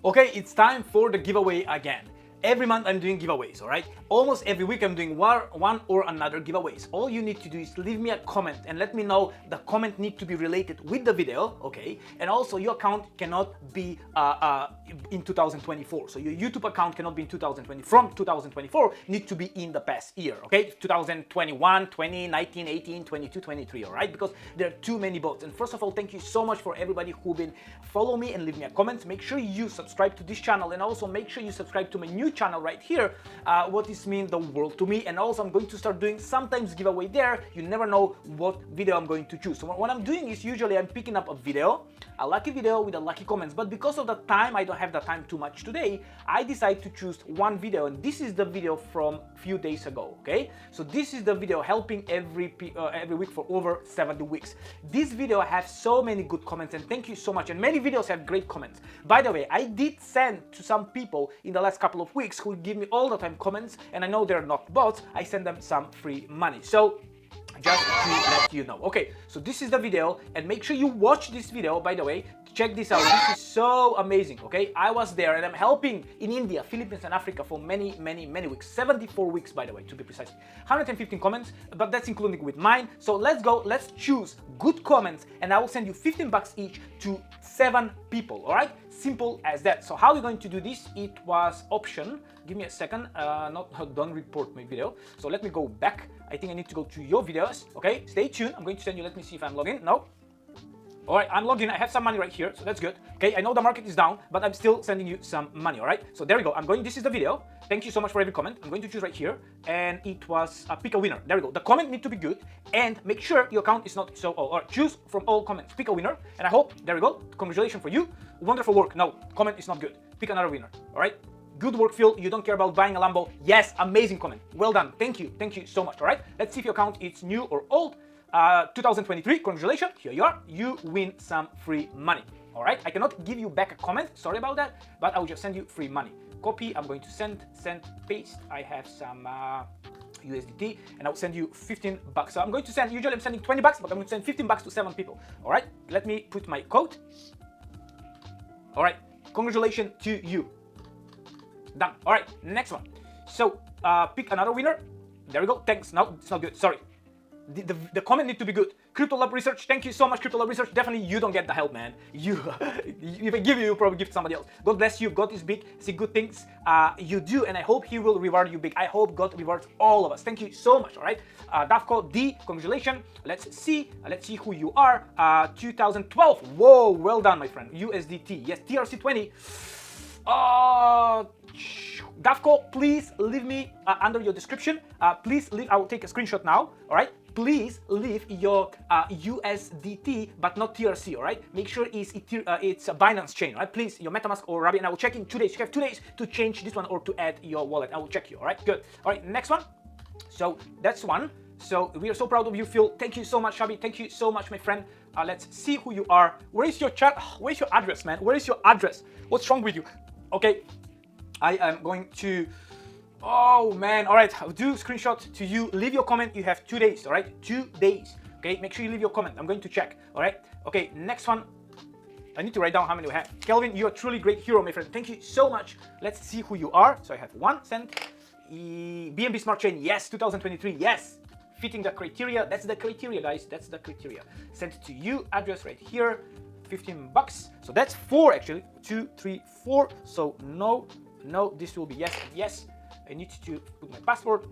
Okay, it's time for the giveaway again. Every month I'm doing giveaways, alright? Almost every week I'm doing one or another giveaways. All you need to do is leave me a comment and let me know the comment need to be related with the video, okay? And also your account cannot be in 2024. So your YouTube account cannot be in 2020. From 2024, need to be in the past year, okay? 2021, 20, 19, 18, 22, 23, alright? Because there are too many bots. And first of all, thank you so much for everybody who been follow me and leave me a comment. Make sure you subscribe to this channel and also make sure you subscribe to my new channel right here. What this means the world to me. And also I'm going to start doing sometimes giveaway there. You never know what video I'm going to choose. So what I'm doing is usually I'm picking up a lucky video with a lucky comments, but because of the time, I don't have the time too much today, I decided to choose one video, and this is the video from few days ago, okay? So this is the video helping every week for over 70 weeks. This video has so many good comments, and thank you so much, and many videos have great comments. By the way, I did send to some people in the last couple of weeks who give me all the time comments, and I know they're not bots, I send them some free money. So just to let you know. Okay, so this is the video, and make sure you watch this video. By the way, check this out. This is so amazing, okay? I was there and I'm helping in India, Philippines and Africa for many weeks, 74 weeks by the way, to be precise. 115 comments, but that's including with mine. So let's go, let's choose good comments, and I will send you 15 bucks each to 7 people, all right? Simple as that. So how are we going to do this? It was option. Give me a second. Don't report my video. So let me go back. I think I need to go to your videos. Okay, stay tuned. I'm going to send you. Let me see if I'm logged in. No. All right, I'm logged in. I have some money right here, so that's good. Okay, I know the market is down, but I'm still sending you some money. All right. So there we go. This is the video. Thank you so much for every comment. I'm going to choose right here, and it was pick a winner. There we go. The comment need to be good, and make sure your account is not so old. Or choose from all comments. Pick a winner, and I hope. There we go. Congratulations for you. Wonderful work. No, comment is not good. Pick another winner. All right. Good work, Phil. You don't care about buying a Lambo. Yes, amazing comment. Well done. Thank you. Thank you so much. All right. Let's see if your account is new or old. 2023. Congratulations. Here you are. You win some free money. All right. I cannot give you back a comment. Sorry about that. But I will just send you free money. Copy. I'm going to send, paste. I have some USDT, and I'll send you 15 bucks. So I'm going to send. Usually I'm sending 20 bucks, but I'm going to send 15 bucks to 7 people. All right. Let me put my code. All right. Congratulations to you. Done. All right, next one. So pick another winner. There we go. Thanks. No, it's not good. Sorry. The comment need to be good. Crypto Lab Research. Thank you so much, Crypto Lab Research. Definitely, you don't get the help, man. If I give you, probably give to somebody else. God bless you. God is big. See good things you do, and I hope He will reward you big. I hope God rewards all of us. Thank you so much. All right. Dafco D. Congratulations. Let's see who you are. 2012. Whoa, well done, my friend. USDT. Yes, TRC20. Dafco, please leave me under your description. Please leave. I will take a screenshot now. All right. Please leave your USDT, but not TRC. All right. Make sure it's a Binance chain. All right. Please, your MetaMask or Rabbit, and I will check in 2 days. You have 2 days to change this one or to add your wallet. I will check you. All right. Good. All right. Next one. So that's one. So we are so proud of you, Phil. Thank you so much, Shabi. Thank you so much, my friend. Let's see who you are. Where is your chat? Where is your address, man? Where is your address? What's wrong with you? Okay, I am going to. Oh man! All right, I'll do screenshot to you. Leave your comment. You have 2 days. All right, 2 days. Okay, make sure you leave your comment. I'm going to check. All right. Okay, next one. I need to write down how many we have. Kelvin, you're a truly great hero, my friend. Thank you so much. Let's see who you are. So I have 1 cent. BNB Smart Chain. Yes, 2023. Yes. Fitting the criteria. That's the criteria, guys. That's the criteria. Sent to you. Address right here. 15 bucks. So that's 4 actually. 2, 3, 4. So no, this will be yes and yes. I need to put my password.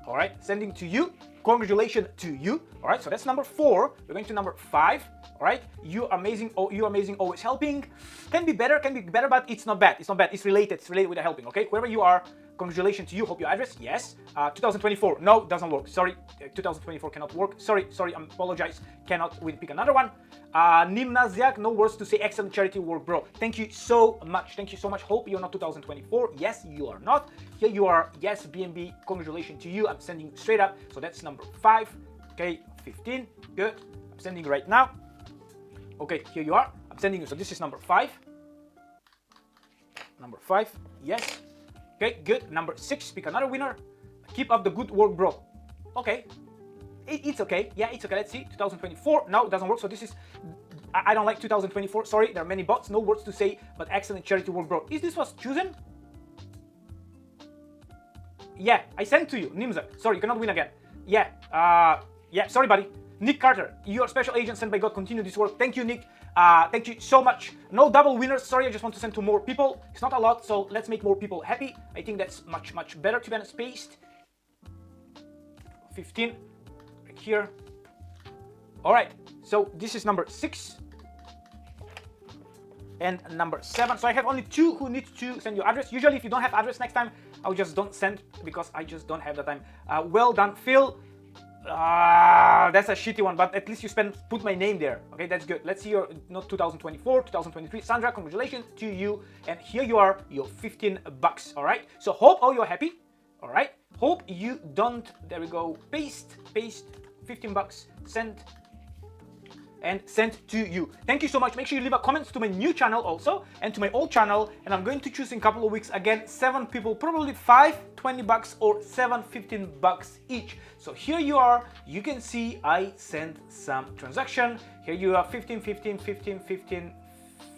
All right, sending to you. Congratulations to you. All right, so that's number 4. We're going to number 5. All right, you're amazing. Oh, you're amazing. Always helping. Can be better, but it's not bad. It's not bad. It's related with the helping. Okay, whoever you are. Congratulations to you. Hope your address. Yes. 2024. No, doesn't work. Sorry. 2024 cannot work. Sorry. I apologize. Cannot win. Pick another one. Nimnaziak. No words to say. Excellent charity work, bro. Thank you so much. Thank you so much. Hope you're not 2024. Yes, you are not. Here you are. Yes, BNB. Congratulations to you. I'm sending straight up. So that's number 5. Okay. 15. Good. I'm sending right now. Okay. Here you are. I'm sending you. So this is number 5. Number 5. Yes. Okay, good. Number 6, pick another winner. Keep up the good work, bro. Okay. It's okay. Yeah, it's okay. Let's see. 2024. No, it doesn't work. So this is I don't like 2024. Sorry, there are many bots, no words to say, but excellent charity work, bro. Is this was chosen? Yeah, I sent to you, Nimzak. Sorry, you cannot win again. Yeah, yeah, sorry, buddy. Nick Carter, you are special agent sent by God. Continue this work. Thank you, Nick. Thank you so much. No double winners. Sorry, I just want to send to more people. It's not a lot, so let's make more people happy. I think that's much, much better to be honest. Paste. 15 right here. All right, so this is number 6 and number 7. So I have only 2 who need to send your address. Usually if you don't have address next time, I just don't send because I just don't have the time. Well done, Phil. That's a shitty one, but at least you put my name there. Okay, that's good. Let's see your, not 2024, 2023. Sandra, congratulations to you. And here you are, your 15 bucks. All right, so hope all you're happy. All right, hope you don't, there we go, paste, 15 bucks, send, and sent to you. Thank you so much. Make sure you leave a comment to my new channel also and to my old channel, and I'm going to choose in a couple of weeks again 7 people, probably 5 20 bucks or 7 15 bucks each. So here you are, you can see I sent some transaction. Here you are, 15 15 15 15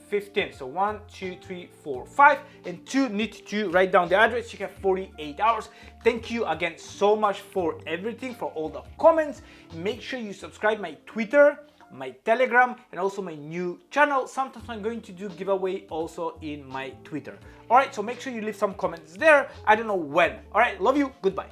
15. So 1 2 3 4 5 and 2 need to write down the address. You have 48 hours. Thank you again so much for everything, for all the comments. Make sure you subscribe my Twitter, my Telegram, and also my new channel. Sometimes I'm going to do giveaway also in my Twitter. All right, so make sure you leave some comments there. I don't know when. All right, love you. Goodbye.